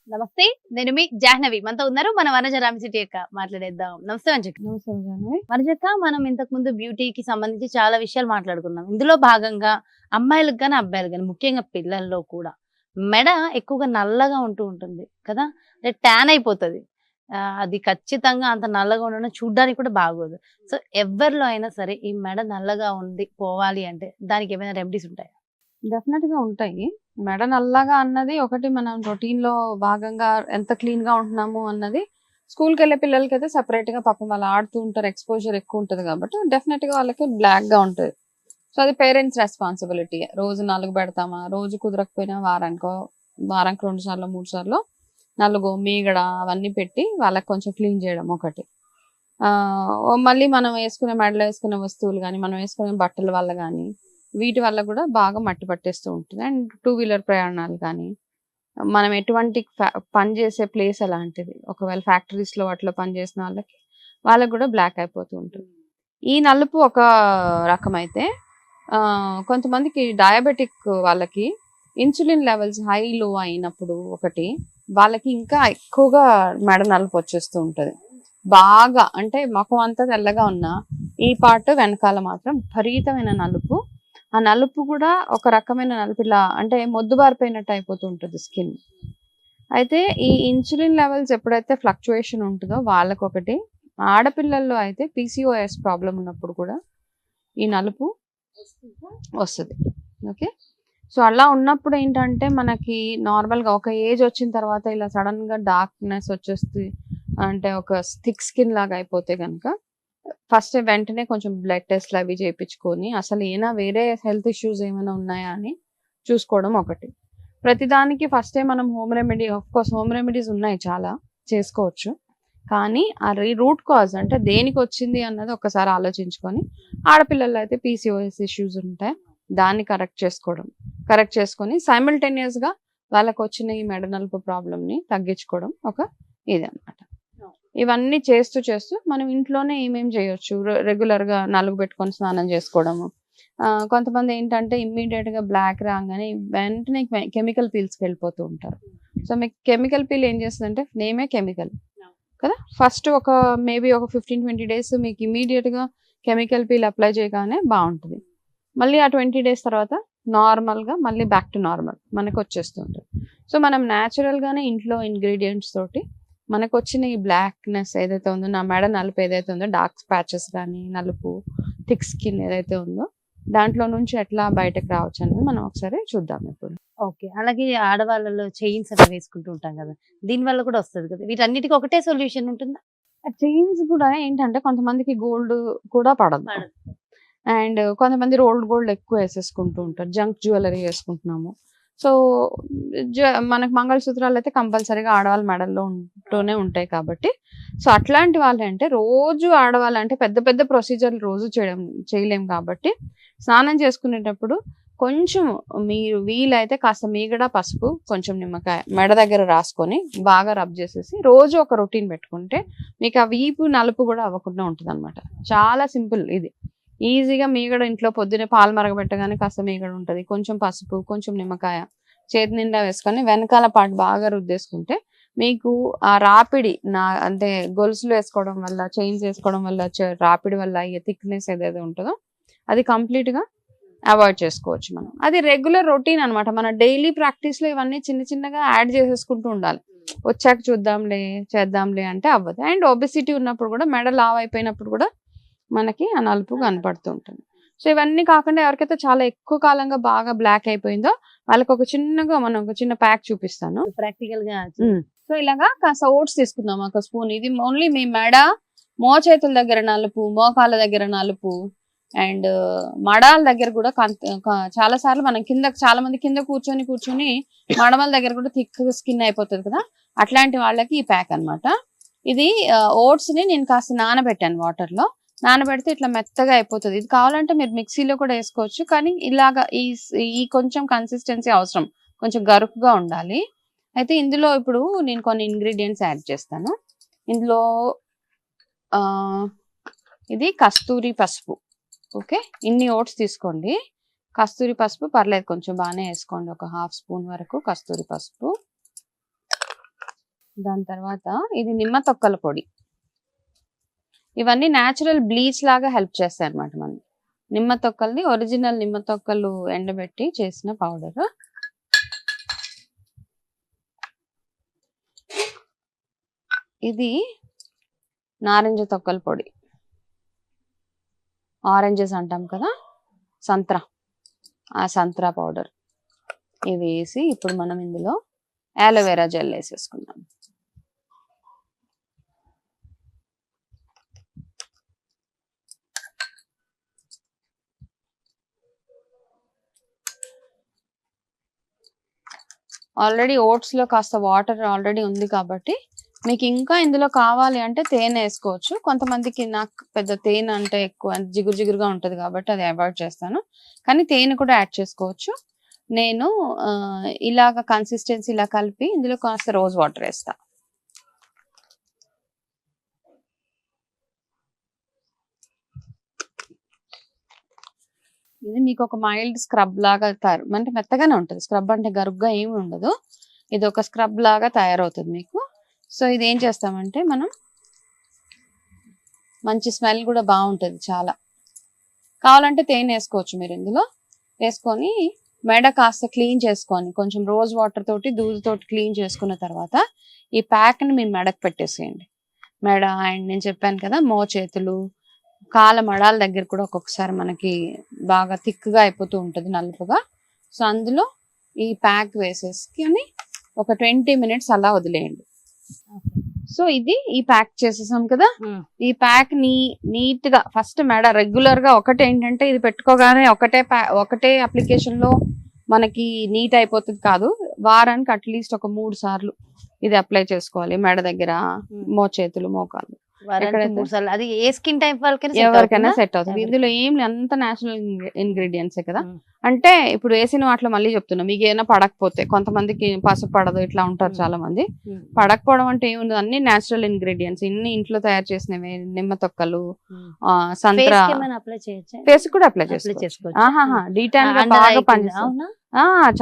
నమస్తే. నేను మీ జాహ్నవి. మనతో ఉన్నారు మన వనజ రామశెట్టి అక్క. మాట్లాడేద్దాం. నమస్తే వంజక్క. నమస్తే జాహ్నవి. వనజక్క, మనం ఇంతకుముందు బ్యూటీకి సంబంధించి చాలా విషయాలు మాట్లాడుకున్నాం. ఇందులో భాగంగా అమ్మాయిలకు గాని, అబ్బాయిలకు గాని, ముఖ్యంగా పిల్లల్లో కూడా మెడ ఎక్కువగా నల్లగా ఉంటూ ఉంటుంది కదా! అంటే ట్యాన్ అయిపోతది. అది ఖచ్చితంగా అంత నల్లగా ఉండడం చూడ్డానికి కూడా బాగోదు. సో, ఎవ్వరిలో అయినా సరే ఈ మెడ నల్లగా ఉంది పోవాలి అంటే దానికి ఏమైనా రెమెడీస్ ఉంటాయా? డెఫినెట్‌గా ఉంటాయి. మెడ నల్లగా అన్నది ఒకటి మనం రొటీన్‌లో భాగంగా ఎంత క్లీన్‌గా ఉంటున్నాము అన్నది స్కూల్‌కెళ్ళే పిల్లలకైతే సెపరేట్‌గా పాపం వాళ్ళు ఆడుతూ ఉంటారు. ఎక్స్‌పోజర్ ఎక్కువ ఉంటది కాబట్టి డెఫినెట్‌గా వాళ్ళకి బ్లాక్‌గా ఉంటది. సో, అది పేరెంట్స్ రెస్పాన్సిబిలిటీ. రోజు నలుగు పెడతామా, రోజు కుదరకపోయినా వారానికి 2 సార్లో, 3 సార్లో నలుగు, మీగడ అవన్నీ పెట్టి వాళ్ళకి కొంచెం క్లీన్ చేయడం ఒకటి. మళ్ళీ మనం మెడలో వేసుకునే వస్తువులు గానీ, మనం వేసుకునే బట్టల వల్ల గానీ, వీటి వల్ల కూడా బాగా మట్టి పట్టేస్తూ ఉంటుంది. అండ్ 2 వీలర్ ప్రయాణాలు కానీ, మనం ఎటువంటి పని చేసే ప్లేస్ అలాంటిది. ఒకవేళ ఫ్యాక్టరీస్‌లో వాటిలో పనిచేసిన వాళ్ళకి కూడా బ్లాక్ అయిపోతూ ఉంటుంది. ఈ నలుపు ఒక రకమైతే కొంతమందికి డయాబెటిక్ వాళ్ళకి ఇన్సులిన్ లెవెల్స్ హై, లో అయినప్పుడు ఒకటి వాళ్ళకి ఇంకా ఎక్కువగా మెడ నలుపు వచ్చేస్తూ ఉంటది. బాగా అంటే మొఖం అంతా తెల్లగా ఉన్నా ఈ పార్ట్ వెనకాల మాత్రం విపరీతమైన నలుపు. ఆ నలుపు కూడా ఒక రకమైన నలుపు, ఇలా అంటే మొద్దుబారిపోయినట్టు అయిపోతూ ఉంటుంది స్కిన్. అయితే ఈ ఇన్సులిన్ లెవెల్స్ ఎప్పుడైతే ఫ్లక్చుయేషన్ ఉంటుందో వాళ్ళకొకటి, ఆడపిల్లల్లో అయితే పీసీఓఎస్ ప్రాబ్లం ఉన్నప్పుడు కూడా ఈ నలుపు వస్తుంది. ఓకే, సో అలా ఉన్నప్పుడు ఏంటంటే మనకి నార్మల్గా ఒక ఏజ్ వచ్చిన తర్వాత ఇలా సడన్గా డార్క్నెస్ వచ్చేస్తుంది, అంటే ఒక థిక్ స్కిన్ లాగా అయిపోతే కనుక ఫస్ట్ వెంటనే కొంచెం బ్లడ్ టెస్ట్లు అవి చేయించుకొని అసలు ఏమైనా వేరే హెల్త్ ఇష్యూస్ ఏమైనా ఉన్నాయా అని చూసుకోవడం ఒకటి. ప్రతిదానికి ఫస్టే మనం హోమ్ రెమెడీస్ ఉన్నాయి, చాలా చేసుకోవచ్చు. కానీ ఆ రూట్ కాజ్ అంటే దేనికి వచ్చింది అన్నది ఒకసారి ఆలోచించుకొని, ఆడపిల్లల్లో అయితే పీసీఓఎస్ ఇష్యూస్ ఉంటాయి, దాన్ని కరెక్ట్ చేసుకొని సైమల్టేనియస్గా వాళ్ళకు వచ్చిన ఈ మెడ నలుపు ప్రాబ్లమ్ని తగ్గించుకోవడం ఒక ఇది అనమాట. ఇవన్నీ చేస్తూ మనం ఇంట్లోనే ఏమేం చేయొచ్చు, రెగ్యులర్గా నలుగు పెట్టుకొని స్నానం చేసుకోవడము. కొంతమంది ఏంటంటే ఇమ్మీడియట్గా బ్లాక్ రాగానే వెంటనే కెమికల్ పీల్స్కి వెళ్ళిపోతూ ఉంటారు. సో మీకు కెమికల్ పీల్ ఏం చేస్తుందంటే, నేమే కెమికల్ కదా, ఫస్ట్ మేబీ ఒక 15-20 డేస్ మీకు ఇమీడియట్గా కెమికల్ పీల్ అప్లై చేయగానే బాగుంటుంది. మళ్ళీ ఆ 20 డేస్ తర్వాత నార్మల్గా మళ్ళీ బ్యాక్ టు నార్మల్ మనకు వచ్చేస్తుంటుంది. సో మనం న్యాచురల్గానే ఇంట్లో ఇంగ్రీడియంట్స్ తోటి మనకు వచ్చిన ఈ బ్లాక్నెస్ ఏదైతే ఉందో, నా మెడ నలుపు ఏదైతే ఉందో, డార్క్ ప్యాచెస్ కానీ నలుపు, థిక్ స్కిన్ ఏదైతే ఉందో, దాంట్లో నుంచి ఎట్లా బయటకు రావచ్చు అనేది మనం ఒకసారి చూద్దాం ఇప్పుడు. ఓకే. అలాగే ఆడవాళ్ళలో చైన్స్ అవి వేసుకుంటూ ఉంటాం కదా! దీని వల్ల కూడా వస్తది కదా! వీటన్నిటికి ఒకటే సొల్యూషన్ ఉంటుందా? చైన్స్ కూడా ఏంటంటే కొంతమందికి గోల్డ్ కూడా పడదు. అండ్ కొంతమంది రోల్డ్ గోల్డ్ ఎక్కువ వేసేసుకుంటూ ఉంటారు, జంక్ జ్యువెలరీ వేసుకుంటున్నాము. సో మనకు మంగళసూత్రాలు అయితే కంపల్సరీగా ఆడవాళ్ళ మెడల్లో ఉంటూనే ఉంటాయి కాబట్టి, సో అట్లాంటి వాళ్ళంటే రోజు ఆడవాళ్ళంటే పెద్ద పెద్ద ప్రొసీజర్లు రోజు చేయలేం కాబట్టి, స్నానం చేసుకునేటప్పుడు కొంచెం మీరు వీలైతే కాస్త మీగడ, పసుపు, కొంచెం నిమ్మకాయ మెడ దగ్గర రాసుకొని బాగా రబ్ చేసేసి రోజు ఒక రొటీన్ పెట్టుకుంటే మీకు ఆ వీపు నలుపు కూడా అవ్వకుండా ఉంటుంది అనమాట. చాలా సింపుల్ ఇది. ఈజీగా మీగడ ఇంట్లో పొద్దున్నే పాలు మరగబెట్టగానే కాస్త మీగడ ఉంటుంది, కొంచెం పసుపు, కొంచెం నిమ్మకాయ చేతి నిండా వేసుకొని వెనకాల పాటు బాగా రుద్దేసుకుంటే మీకు ఆ రాపిడి అంటే గొలుసులు వేసుకోవడం వల్ల, చైన్స్ వేసుకోవడం వల్ల రాపిడి వల్ల అయ్యే థిక్నెస్ ఏదైతే ఉంటుందో అది కంప్లీట్గా అవాయిడ్ చేసుకోవచ్చు మనం. అది రెగ్యులర్ రొటీన్ అనమాట. మన డైలీ ప్రాక్టీస్లో ఇవన్నీ చిన్న చిన్నగా యాడ్ చేసేసుకుంటూ ఉండాలి. వచ్చాక చేద్దాంలే అంటే అవ్వదు. అండ్ ఒబెసిటీ ఉన్నప్పుడు కూడా, మెడ లావ్ అయిపోయినప్పుడు కూడా మనకి ఆ నలుపు కనపడుతూ ఉంటుంది. సో ఇవన్నీ కాకుండా ఎవరికైతే చాలా ఎక్కువ కాలంగా బాగా బ్లాక్ అయిపోయిందో వాళ్ళకి ఒక చిన్న ప్యాక్ చూపిస్తాను ప్రాక్టికల్ గా. సో ఇలాగా కాస్త ఓట్స్ తీసుకుందాం ఒక స్పూన్. ఇది ఓన్లీ మీ మెడ, మోచేతుల దగ్గర నలుపు, మోకాళ్ళ దగ్గర నలుపు, అండ్ మడాల దగ్గర కూడా చాలా సార్లు మనం చాలా మంది కింద కూర్చొని మడమల దగ్గర కూడా థిక్ స్కిన్ అయిపోతుంది కదా, అట్లాంటి వాళ్ళకి ఈ ప్యాక్ అనమాట. ఇది ఓట్స్ ని నేను కాస్త నానబెట్టాను వాటర్ లో. నానబెడితే ఇట్లా మెత్తగా అయిపోతుంది. ఇది కావాలంటే మీరు మిక్సీలో కూడా వేసుకోవచ్చు, కానీ ఇలాగా ఈ కొంచెం కన్సిస్టెన్సీ అవసరం, కొంచెం గరుకుగా ఉండాలి. అయితే ఇందులో ఇప్పుడు నేను కొన్ని ఇంగ్రీడియంట్స్ యాడ్ చేస్తాను. ఇందులో ఇది కస్తూరి పసుపు. ఓకే, ఇన్ని ఓట్స్ తీసుకోండి. కస్తూరి పసుపు పర్లేదు, కొంచెం బాగానే వేసుకోండి, ఒక 1/2 స్పూన్ వరకు కస్తూరి పసుపు. దాని తర్వాత ఇది నిమ్మ తొక్కల పొడి. ఇవన్నీ న్యాచురల్ బ్లీచ్ లాగా హెల్ప్ చేస్తాయి అనమాట. మనం నిమ్మ తొక్కల్ని ఒరిజినల్ నిమ్మ తొక్కలు ఎండబెట్టి చేసిన పౌడర్. ఇది నారింజ తొక్కల పొడి, ఆరెంజెస్ అంటాం కదా, సంత్రా, ఆ సంత్రా పౌడర్. ఇవి వేసి ఇప్పుడు మనం ఇందులో అలోవెరా జెల్ వేసేసుకుందాం. ఆల్రెడీ ఓట్స్ లో కాస్త వాటర్ ఆల్రెడీ ఉంది కాబట్టి మీకు ఇంకా ఇందులో కావాలి అంటే తేనె వేసుకోవచ్చు. కొంతమందికి నాకు పెద్ద తేనె అంటే ఎక్కువ జిగురు జిగురుగా ఉంటుంది కాబట్టి అది అవాయిడ్ చేస్తాను, కానీ తేనె కూడా యాడ్ చేసుకోవచ్చు. నేను ఇలాగ కన్సిస్టెన్సీ ఇలా కలిపి ఇందులో కాస్త రోజ్ వాటర్ వేస్తా. ఇది మీకు ఒక మైల్డ్ స్క్రబ్ లాగా అంటే మెత్తగానే ఉంటుంది. స్క్రబ్ అంటే గరుగ్గా ఏమి ఉండదు. ఇది ఒక స్క్రబ్ లాగా తయారవుతుంది మీకు. సో ఇది ఏం చేస్తామంటే మనం మంచి స్మెల్ కూడా బాగుంటుంది చాలా. కావాలంటే తేనె వేసుకోవచ్చు మీరు ఇందులో. వేసుకొని మెడ కాస్త క్లీన్ చేసుకొని కొంచెం రోజ్ వాటర్ తోటి దూదితోటి క్లీన్ చేసుకున్న తర్వాత ఈ ప్యాక్ని మీరు మెడకు పెట్టేసేయండి. మెడ అండ్ నేను చెప్పాను కదా మోచేతులు, కాళ్ళ మడాల దగ్గర కూడా ఒక్కొక్కసారి మనకి బాగా థిక్గా అయిపోతూ ఉంటుంది నలుపుగా. సో అందులో ఈ ప్యాక్ వేసేసుకొని ఒక 20 minutes అలా వదిలేయండి. సో ఇది ఈ ప్యాక్ చేసేసాం కదా. ఈ ప్యాక్ నీట్ గా ఫస్ట్ మెడ రెగ్యులర్ గా ఒకటి ఏంటంటే ఇది పెట్టుకోగానే ఒకటే అప్లికేషన్ లో మనకి నీట్ అయిపోతుంది కాదు. వారానికి అట్లీస్ట్ ఒక 3 సార్లు ఇది అప్లై చేసుకోవాలి మెడ దగ్గర, మోచేతులు, మోకాలు. అది ఏ స్కిన్ టైప్ ఎవరికైనా సెట్ అవుతుంది. ఇందులో ఏం అంత నేచురల్ ఇంగ్రీడియంట్స్ కదా. అంటే ఇప్పుడు వేసిన వాటిలో మళ్ళీ చెప్తున్నా, మీకు ఏమైనా పడకపోతే కొంతమందికి పసుపు పడదు ఇట్లా ఉంటారు చాలా మంది. పడకపోవడం అంటే ఏముండదు, అన్ని నేచురల్ ఇంగ్రీడియంట్స్, ఇన్ని ఇంట్లో తయారు చేసినవి. నిమ్మ తొక్కలు, సంత్రా. ఫేస్ కూడా అప్లై చేసుకోవచ్చు. డీటాన్ గా బాగా పనిచేస్తుంది,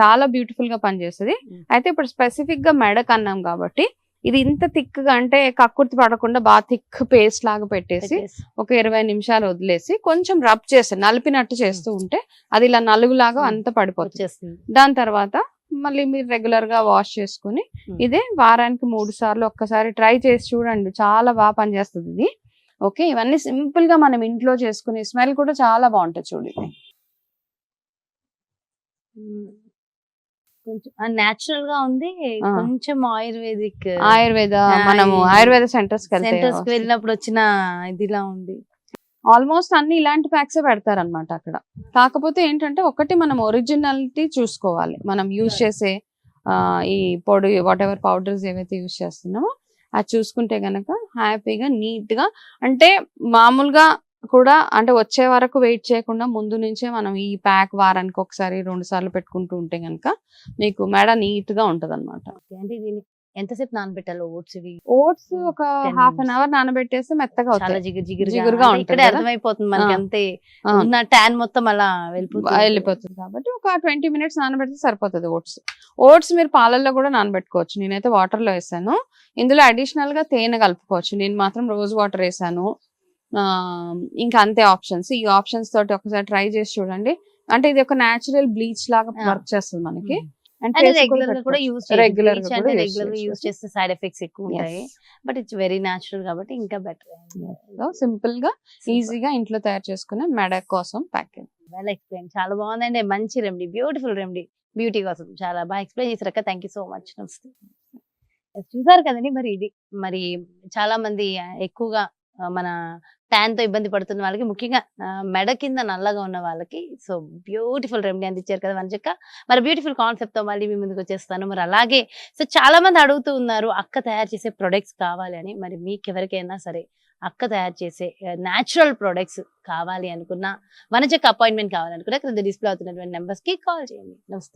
చాలా బ్యూటిఫుల్ గా పనిచేస్తుంది. అయితే ఇప్పుడు స్పెసిఫిక్ గా మెడకు అన్నాం కాబట్టి ఇది ఇంత థిక్ గా అంటే కక్కుర్తి పడకుండా బాగా థిక్ పేస్ట్ లాగా పెట్టేసి ఒక 20 నిమిషాలు వదిలేసి కొంచెం రబ్ చేసి నలిపినట్టు చేస్తూ ఉంటే అది ఇలా నలుగులాగా అంత పడిపోతుంది. దాని తర్వాత మళ్ళీ మీరు రెగ్యులర్ గా వాష్ చేసుకుని ఇదే వారానికి 3 సార్లు ఒక్కసారి ట్రై చేసి చూడండి, చాలా బాగా పనిచేస్తుంది ఇది. ఓకే, ఇవన్నీ సింపుల్ గా మనం ఇంట్లో చేసుకుని స్మెల్ కూడా చాలా బాగుంటుంది చూడండి. కొంచెం నేచురల్ గా ఉంది, కొంచెం ఆయుర్వేద మనము ఆయుర్వేద సెంటర్స్ కి వెళ్ళినప్పుడు వచ్చిన ఇదిలా ఉంది. ఆల్మోస్ట్ అన్ని ఇలాంటి ప్యాక్స్ పెడతారు అనమాట అక్కడ. కాకపోతే ఏంటంటే ఒకటి మనం ఒరిజినాలిటీ చూసుకోవాలి. మనం యూజ్ చేసే ఈ పొడి వాట్ ఎవర్ పౌడర్స్ ఏవైతే యూజ్ చేస్తున్నామో అది చూసుకుంటే గనక హ్యాపీగా నీట్ గా, అంటే మామూలుగా కూడా అంటే వచ్చే వరకు వెయిట్ చేయకుండా ముందు నుంచే మనం ఈ ప్యాక్ వారానికి ఒకసారి 2 సార్లు పెట్టుకుంటూ ఉంటే గనక మీకు మెడ నీట్ గా ఉంటది అనమాట. అంటే దీన్ని ఎంతసేపు నానబెట్టాలి ఓట్స్? ఓట్స్ ఒక ½ an hour నానబెట్టేస్తే మెత్తగా అవుతాయి, జిగురుగా ఉంటుంది. అర్థమైపోతుంది మనకి, అంతే ఉన్న ట్యాన్ మొత్తం అలా వెళ్ళిపోతుంది. కాబట్టి ఒక 20 minutes నానబెడితే సరిపోతుంది. ఓట్స్ మీరు పాలల్లో కూడా నానబెట్టుకోవచ్చు. నేనైతే వాటర్ లో వేసాను. ఇందులో అడిషనల్ గా తేనె కలుపుకోవచ్చు. నేను మాత్రం రోజ్ వాటర్ వేసాను. ఇంకా అంతే ఆప్షన్స్. ఈ ఆప్షన్స్ తోటి ఒకసారి ట్రై చేసి చూడండి. అంటే ఇది ఒక న్యాచురల్ బ్లీచ్ లాగా వర్క్ చేస్తుంది మనకి. రెగ్యులర్ గా యూజ్ చేస్తే సైడ్ ఎఫెక్ట్స్ ఎక్కువ ఉంటాయి, బట్ ఇట్స్ వెరీ న్యాచురల్ కాబట్టి ఇంకా బెటర్. సింపుల్ గా ఈజీగా ఇంట్లో తయారు చేసుకునే మెడ కోసం ప్యాకేజ్. వెల్ ఎక్స్ప్లెయిన్, చాలా బాగుందండి. మంచి రెమెడీ, బ్యూటిఫుల్ రెమెడీ, బ్యూటీ కోసం చాలా బాగా ఎక్స్ప్లెయిన్ చేశారు. Thank you so much. చూసారు కదండి, మరి ఇది మరి చాలా మంది ఎక్కువగా మన ట్యాన్ తో ఇబ్బంది పడుతున్న వాళ్ళకి, ముఖ్యంగా మెడ కింద నల్లగా ఉన్న వాళ్ళకి సో బ్యూటిఫుల్ రెమెడీ అందించారు కదా వంజక్క. మరి బ్యూటిఫుల్ కాన్సెప్ట్ తో మళ్ళీ మీ ముందుకు వచ్చేస్తాను. మరి అలాగే సో చాలా మంది అడుగుతూ ఉన్నారు అక్క తయారు చేసే ప్రొడక్ట్స్ కావాలి అని. మరి మీకు ఎవరికైనా సరే అక్క తయారు చేసే న్యాచురల్ ప్రొడక్ట్స్ కావాలి అనుకున్నా, వంజక్క అపాయింట్మెంట్ కావాలనుకున్నా, క్రింద డిస్ప్లే అవుతున్నటువంటి నెంబర్స్ కి కాల్ చేయండి. నమస్తే.